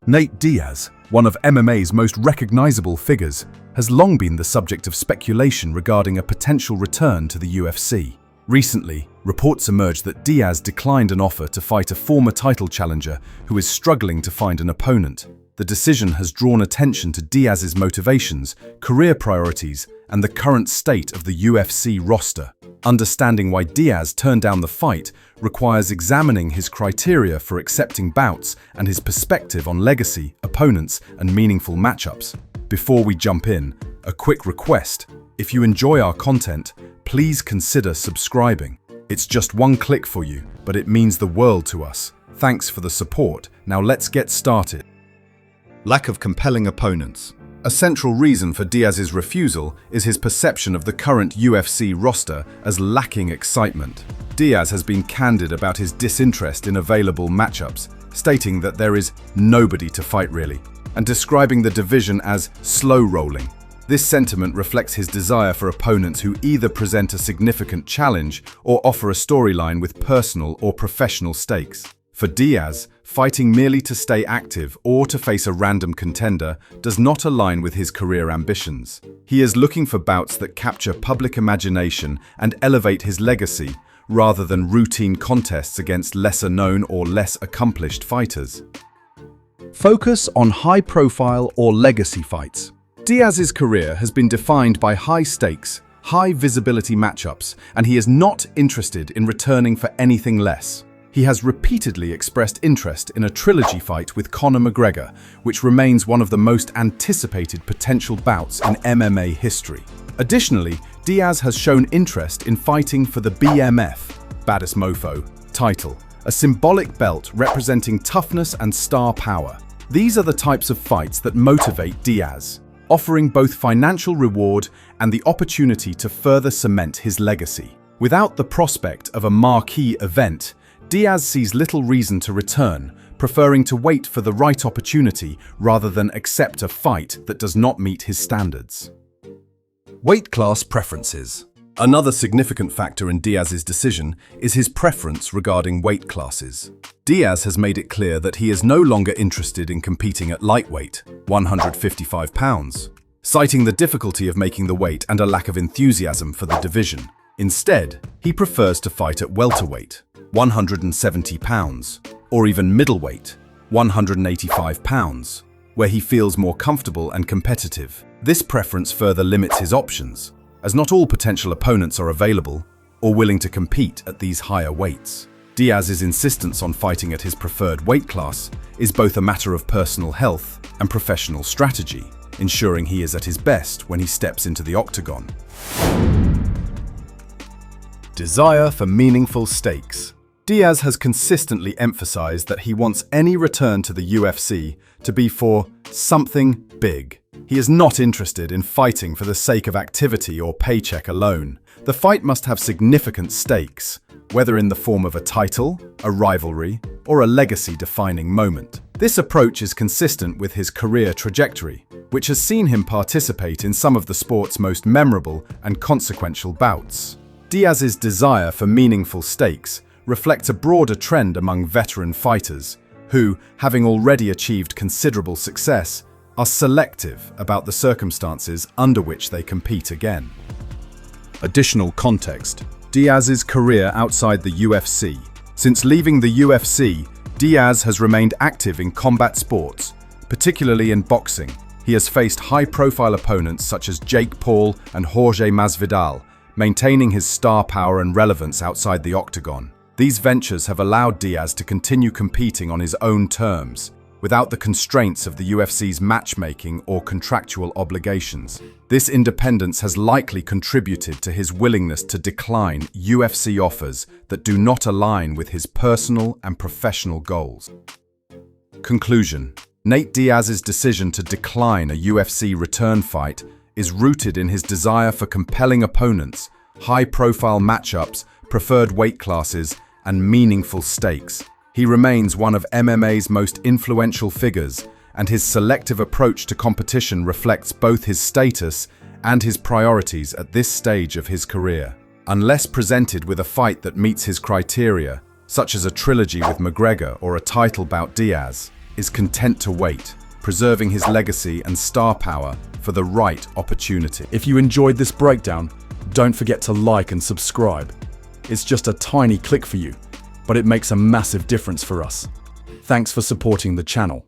Nate Diaz, one of MMA's most recognizable figures, has long been the subject of speculation regarding a potential return to the UFC. Recently, reports emerged that Diaz declined an offer to fight a former title challenger who is struggling to find an opponent. The decision has drawn attention to Diaz's motivations, career priorities, and the current state of the UFC roster. Understanding why Diaz turned down the fight requires examining his criteria for accepting bouts and his perspective on legacy, opponents, and meaningful matchups. Before we jump in, a quick request. If you enjoy our content, please consider subscribing. It's just one click for you, but it means the world to us. Thanks for the support. Now let's get started. Lack of compelling opponents. A central reason for Diaz's refusal is his perception of the current UFC roster as lacking excitement. Diaz has been candid about his disinterest in available matchups, stating that there is nobody to fight really, and describing the division as slow-rolling. This sentiment reflects his desire for opponents who either present a significant challenge or offer a storyline with personal or professional stakes. For Diaz, fighting merely to stay active or to face a random contender does not align with his career ambitions. He is looking for bouts that capture public imagination and elevate his legacy, rather than routine contests against lesser-known or less accomplished fighters. Focus on high-profile or legacy fights. Diaz's career has been defined by high stakes, high visibility matchups, and he is not interested in returning for anything less. He has repeatedly expressed interest in a trilogy fight with Conor McGregor, which remains one of the most anticipated potential bouts in MMA history. Additionally, Diaz has shown interest in fighting for the BMF, Baddest Mofo, title, a symbolic belt representing toughness and star power. These are the types of fights that motivate Diaz, offering both financial reward and the opportunity to further cement his legacy. Without the prospect of a marquee event, Diaz sees little reason to return, preferring to wait for the right opportunity rather than accept a fight that does not meet his standards. Weight class preferences. Another significant factor in Diaz's decision is his preference regarding weight classes. Diaz has made it clear that he is no longer interested in competing at lightweight, 155 pounds, citing the difficulty of making the weight and a lack of enthusiasm for the division. Instead, he prefers to fight at welterweight, 170 pounds, or even middleweight, 185 pounds, where he feels more comfortable and competitive. This preference further limits his options, as not all potential opponents are available or willing to compete at these higher weights. Diaz's insistence on fighting at his preferred weight class is both a matter of personal health and professional strategy, ensuring he is at his best when he steps into the octagon. Desire for meaningful stakes. Diaz has consistently emphasized that he wants any return to the UFC to be for something big. He is not interested in fighting for the sake of activity or paycheck alone. The fight must have significant stakes, whether in the form of a title, a rivalry, or a legacy-defining moment. This approach is consistent with his career trajectory, which has seen him participate in some of the sport's most memorable and consequential bouts. Diaz's desire for meaningful stakes reflects a broader trend among veteran fighters who, having already achieved considerable success, are selective about the circumstances under which they compete again. Additional context. Diaz's career outside the UFC. Since leaving the UFC, Diaz has remained active in combat sports, particularly in boxing. He has faced high-profile opponents such as Jake Paul and Jorge Masvidal, maintaining his star power and relevance outside the octagon. These ventures have allowed Diaz to continue competing on his own terms, without the constraints of the UFC's matchmaking or contractual obligations. This independence has likely contributed to his willingness to decline UFC offers that do not align with his personal and professional goals. Conclusion. Nate Diaz's decision to decline a UFC return fight is rooted in his desire for compelling opponents, high-profile matchups, preferred weight classes, and meaningful stakes. He remains one of MMA's most influential figures, and his selective approach to competition reflects both his status and his priorities at this stage of his career. Unless presented with a fight that meets his criteria, such as a trilogy with McGregor or a title bout Diaz, is content to wait, preserving his legacy and star power for the right opportunity. If you enjoyed this breakdown, don't forget to like and subscribe. It's just a tiny click for you, but it makes a massive difference for us. Thanks for supporting the channel.